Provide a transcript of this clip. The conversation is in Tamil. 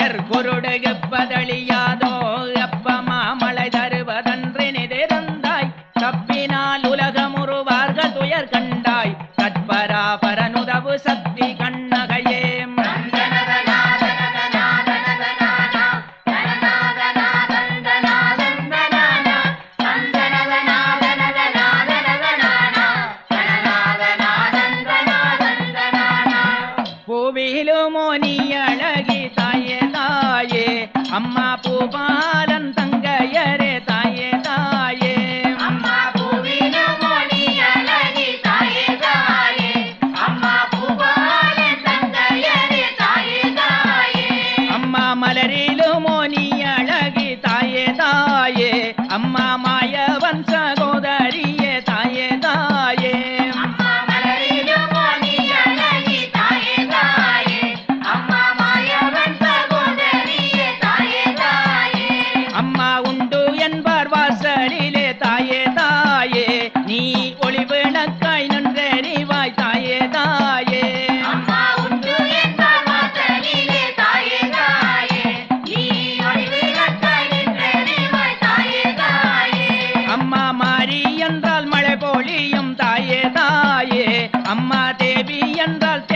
துயர் குருடுகு பதழியாதோ அப்பமா மழை தருவதன்று நிதிர்ந்தாய் தப்பினால் உலகமுறுவார்கள் துயர் கண்டாய் தற்பராபரனுதவு சக்தி கண்ணகையே மோனியழகி தாயே தாயே அம்மா பூபாலன் தங்கையரே தாயே தாயே அம்மா பூவிலு மோனியழகி தாயே தாயே அம்மா பூபாலன் தங்கையரே தாயே தாயே அம்மா மலரிலு மோனியழகி தாயே தாயே அம்மா மாயவன் சகோதரியே தாயே தாயே அம்மா உண்டு என்பார் வாசலிலே தாயே தாயே நீ ஒளி விளக்காய் நின்றறிவாய் தாயே தாயே அம்மா உண்டு என்பார் வாசலிலே தாயே தாயே நீ ஒளி விளக்காய் நின்றறிவாய் தாயே தாயே அம்மா மாரி என்றால் மழை பொழியும் தாயே தாயே அம்மா தேவி என்றால்